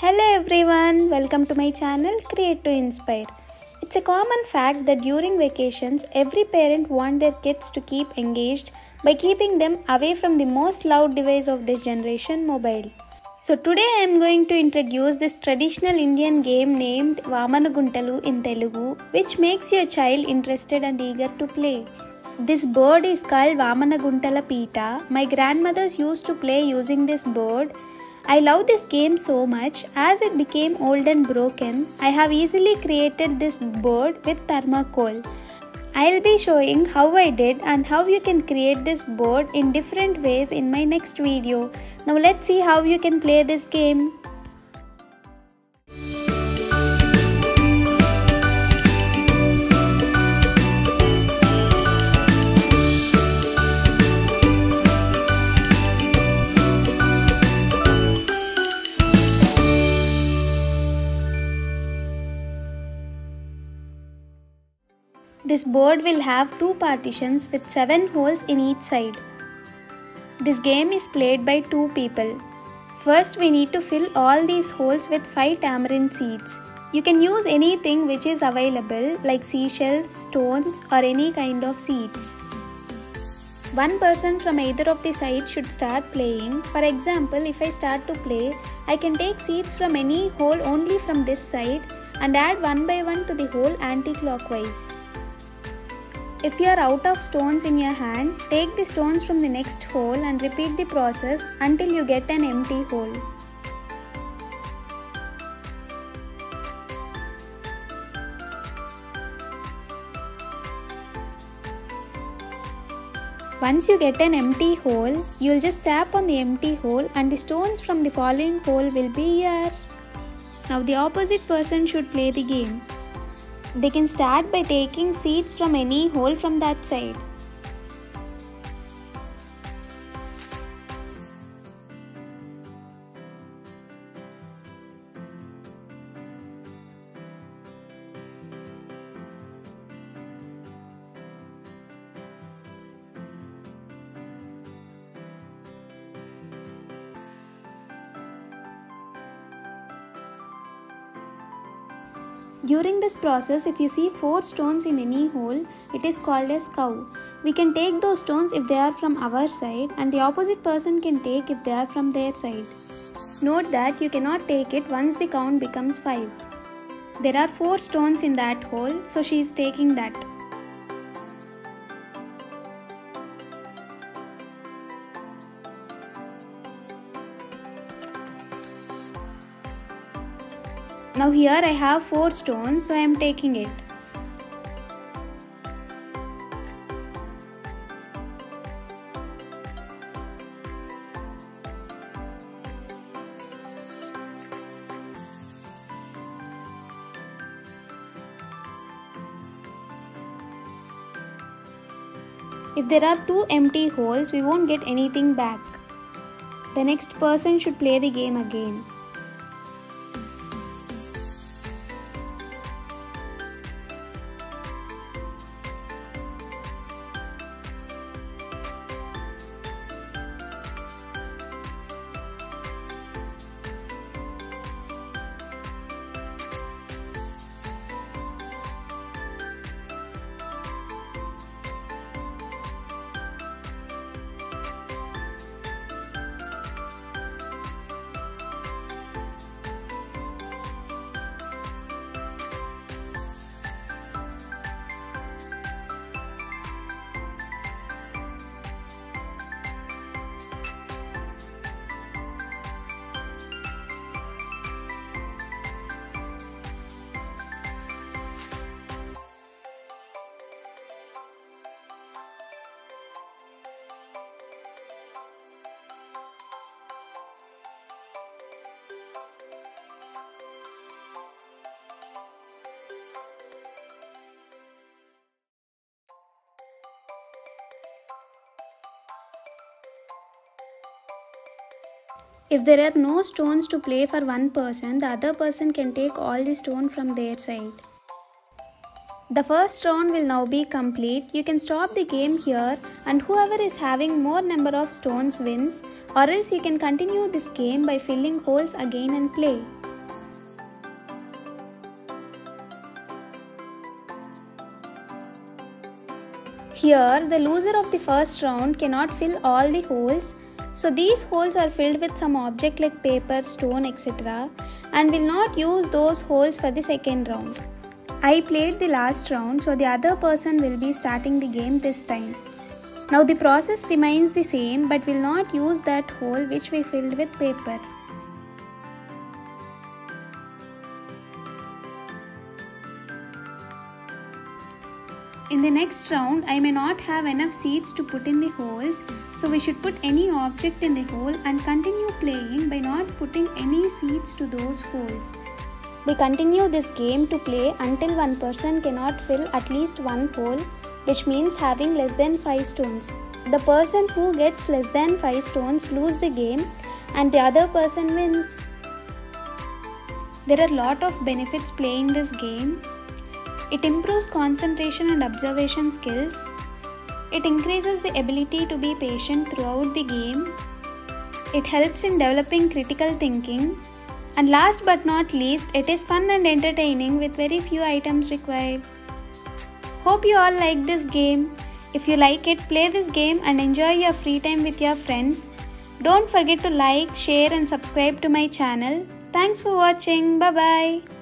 Hello everyone, welcome to my channel Create to Inspire. It's a common fact that during vacations, every parent wants their kids to keep engaged by keeping them away from the most loved device of this generation, mobile. So today I am going to introduce this traditional Indian game named Vamanaguntalu in Telugu, which makes your child interested and eager to play. This board is called Vamanaguntala Pita. My grandmothers used to play using this board. I love this game so much. As it became old and broken, I have easily created this board with thermocol. I'll be showing how I did and how you can create this board in different ways in my next video. Now let's see how you can play this game. This board will have two partitions with 7 holes in each side. This game is played by 2 people. First, we need to fill all these holes with 5 tamarind seeds. You can use anything which is available like seashells, stones or any kind of seeds. One person from either of the sides should start playing. For example, if I start to play, I can take seeds from any hole only from this side and add one by one to the hole anti-clockwise. If you are out of stones in your hand, take the stones from the next hole and repeat the process until you get an empty hole. Once you get an empty hole, you will just tap on the empty hole and the stones from the following hole will be yours. Now the opposite person should play the game. They can start by taking seeds from any hole from that side. During this process, if you see 4 stones in any hole, it is called as cow. We can take those stones if they are from our side and the opposite person can take if they are from their side. Note that you cannot take it once the count becomes 5. There are 4 stones in that hole, so she is taking that. Now here I have 4 stones, so I am taking it. If there are 2 empty holes, we won't get anything back. The next person should play the game again. If there are no stones to play for one person, the other person can take all the stones from their side. The first round will now be complete. You can stop the game here and whoever is having more number of stones wins, or else you can continue this game by filling holes again and play. Here, the loser of the first round cannot fill all the holes, so these holes are filled with some object like paper, stone, etc. and will not use those holes for the second round. I played the last round, so the other person will be starting the game this time. Now the process remains the same, but will not use that hole which we filled with paper. In the next round, I may not have enough seeds to put in the holes, so we should put any object in the hole and continue playing by not putting any seeds to those holes. We continue this game to play until one person cannot fill at least one hole, which means having less than 5 stones. The person who gets less than 5 stones loses the game and the other person wins. There are a lot of benefits playing this game. It improves concentration and observation skills. It increases the ability to be patient throughout the game. It helps in developing critical thinking. And last but not least, it is fun and entertaining with very few items required. Hope you all like this game. If you like it, play this game and enjoy your free time with your friends. Don't forget to like, share and subscribe to my channel. Thanks for watching. Bye bye.